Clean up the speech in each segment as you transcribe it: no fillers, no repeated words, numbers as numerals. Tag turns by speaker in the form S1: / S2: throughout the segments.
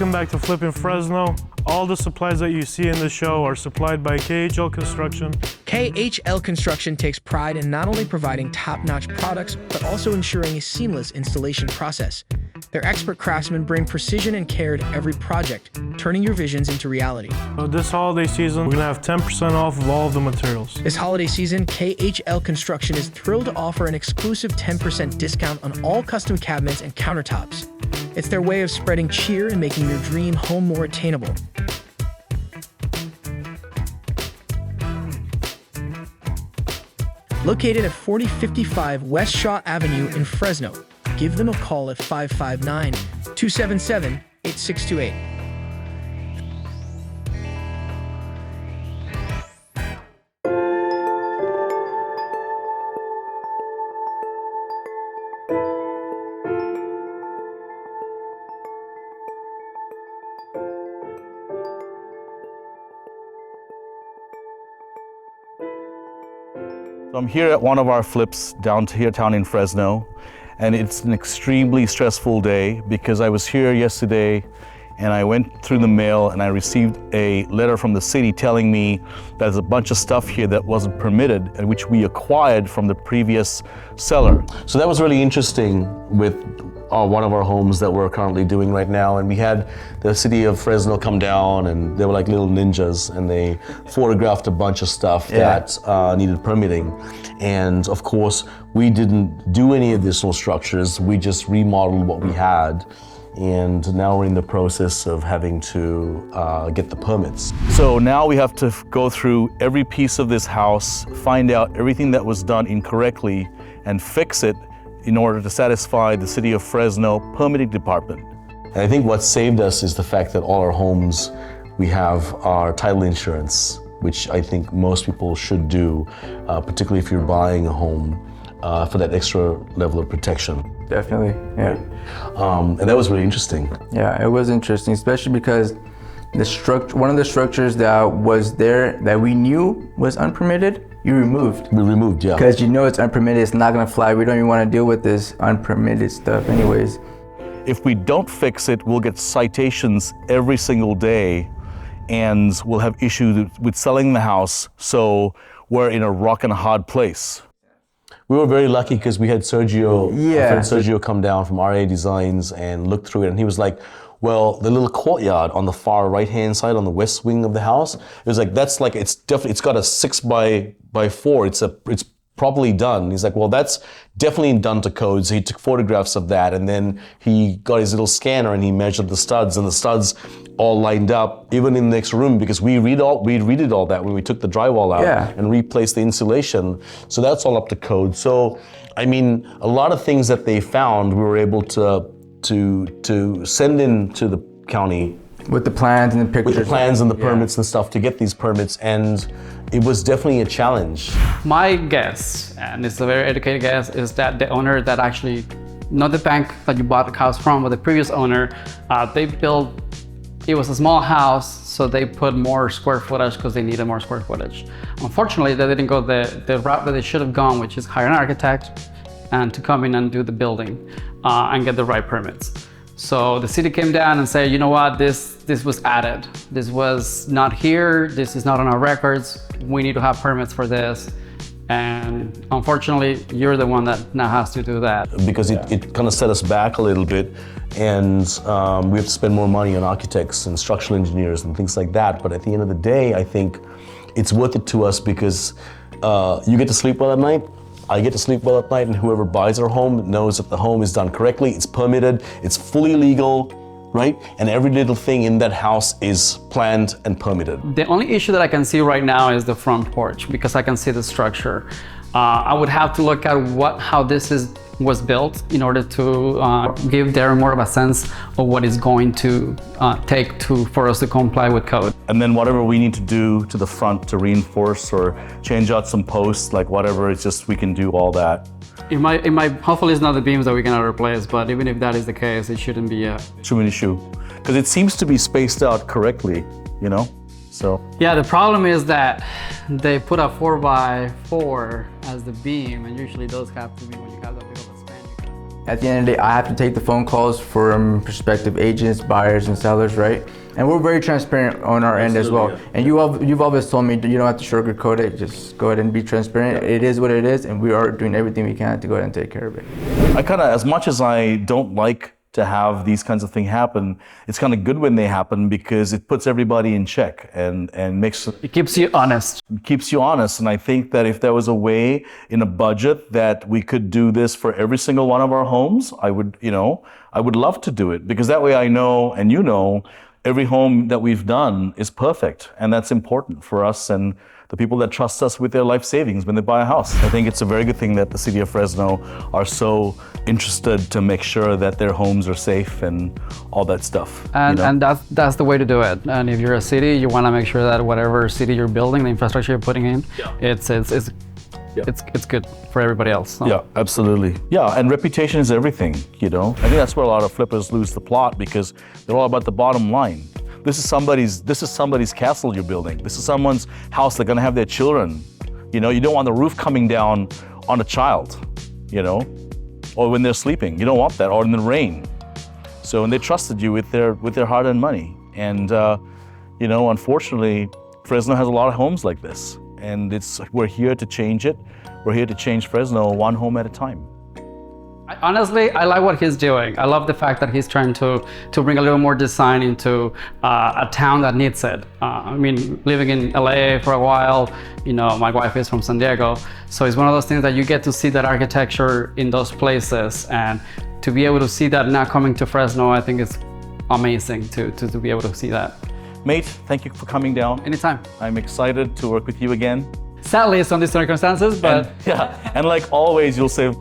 S1: Welcome back to Flipping Fresno. All the supplies that you see in the show are supplied by KHL Construction.
S2: KHL Construction takes pride in not only providing top-notch products, but also ensuring a seamless installation process. Their expert craftsmen bring precision and care to every project, turning your visions into reality.
S1: So this holiday season, we're gonna have 10% off of all of the materials.
S2: This holiday season, KHL Construction is thrilled to offer an exclusive 10% discount on all custom cabinets and countertops. It's their way of spreading cheer and making your dream home more attainable. Located at 4055 West Shaw Avenue in Fresno, give them a call at 559-277-8628.
S3: So I'm here at one of our flips downtown in Fresno, and it's an extremely stressful day because I was here yesterday and I went through the mail and I received a letter from the city telling me there's a bunch of stuff here that wasn't permitted and which we acquired from the previous seller.
S4: So that was really interesting with one of our homes that we're currently doing right now, and we had the city of Fresno come down and they were like little ninjas and they photographed a bunch of stuff that needed permitting. And of course, we didn't do any additional structures, we just remodeled what we had. And now we're in the process of having to get the permits.
S3: So now we have to go through every piece of this house, find out everything that was done incorrectly, and fix it in order to satisfy the City of Fresno permitting department.
S4: And I think what saved us is the fact that all our homes, we have our title insurance, which I think most people should do, particularly if you're buying a home, for that extra level of protection.
S5: Definitely, yeah.
S4: And that was really interesting.
S5: Yeah, it was interesting, especially because one of the structures that was there that we knew was unpermitted, you removed.
S4: We removed, yeah.
S5: Because you know it's unpermitted, it's not gonna fly. We don't even want to deal with this unpermitted stuff anyways.
S3: If we don't fix it, we'll get citations every single day and we'll have issues with selling the house, so we're in a rock and a hard place.
S4: We were very lucky because we had Sergio,
S5: Yeah.
S4: our friend Sergio, come down from RA Designs and look through it, and he was like, well, the little courtyard on the far right-hand side on the west wing of the house, it was like, that's like, it's got a 6x4, it's properly done. He's like, well, that's definitely done to code. So he took photographs of that, and then he got his little scanner and he measured the studs, and the studs all lined up, even in the next room, because we redid all that when we took the drywall out and replaced the insulation. So that's all up to code. So, I mean, a lot of things that they found, we were able to send in to the county.
S5: With the plans and the pictures.
S4: With the plans and the permits and stuff to get these permits, and it was definitely a challenge.
S6: My guess, and it's a very educated guess, is that the owner that actually, not the bank that you bought the house from, but the previous owner, they built, it was a small house, so they put more square footage because they needed more square footage. Unfortunately, they didn't go the route that they should have gone, which is hire an architect and to come in and do the building and get the right permits. So the city came down and said, you know what, this was added. This was not here, this is not on our records, we need to have permits for this. And unfortunately, you're the one that now has to do that.
S4: Because it kind of set us back a little bit, and we have to spend more money on architects and structural engineers and things like that. But at the end of the day, I think it's worth it to us because you get to sleep well at night, I get to sleep well at night, and whoever buys our home knows that the home is done correctly, it's permitted, it's fully legal, right? And every little thing in that house is planned and permitted.
S6: The only issue that I can see right now is the front porch, because I can see the structure. I would have to look at how this was built in order to give Darren more of a sense of what it's going to take for us to comply with code.
S3: And then whatever we need to do to the front to reinforce or change out some posts, like whatever, it's just we can do all that.
S6: Hopefully it's not the beams that we cannot replace, but even if that is the case, it shouldn't be a...
S3: Too many issue. Because it seems to be spaced out correctly, you know? So.
S6: Yeah, the problem is that they put a 4x4 as the beam, and usually those have to be when you have that big of a span.
S5: At the end of the day, I have to take the phone calls from prospective agents, buyers, and sellers, right? And we're very transparent on our end as well. And you've always told me you don't have to sugarcoat it, just go ahead and be transparent. It is what it is, and we are doing everything we can to go ahead and take care of it.
S3: I kind of, as much as I don't like to have these kinds of things happen, it's kind of good when they happen because it puts everybody in check and makes
S6: It keeps you honest.
S3: keeps you honest. And I think that if there was a way in a budget that we could do this for every single one of our homes, I would love to do it, because that way I know, and you know, every home that we've done is perfect. And that's important for us and the people that trust us with their life savings when they buy a house. I think it's a very good thing that the city of Fresno are so interested to make sure that their homes are safe and all that stuff.
S6: And that's the way to do it. And if you're a city, you want to make sure that whatever city you're building, the infrastructure you're putting in, it's good for everybody else. So.
S3: Yeah, absolutely. Yeah, and reputation is everything, I think that's where a lot of flippers lose the plot, because they're all about the bottom line. This is somebody's castle you're building. This is someone's house they're gonna have their children. You don't want the roof coming down on a child, or when they're sleeping. You don't want that, or in the rain. So, and they trusted you with their hard-earned money. And unfortunately, Fresno has a lot of homes like this. And we're here to change it. We're here to change Fresno one home at a time.
S6: Honestly, I like what he's doing. I love the fact that he's trying to bring a little more design into a town that needs it. Living in LA for a while, my wife is from San Diego. So it's one of those things that you get to see that architecture in those places, and to be able to see that now coming to Fresno, I think it's amazing to be able to see that.
S3: Mate, thank you for coming down.
S6: Anytime.
S3: I'm excited to work with you again.
S6: Sadly, it's on these circumstances, but
S3: and like always, you'll say,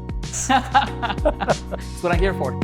S6: that's what I'm here for.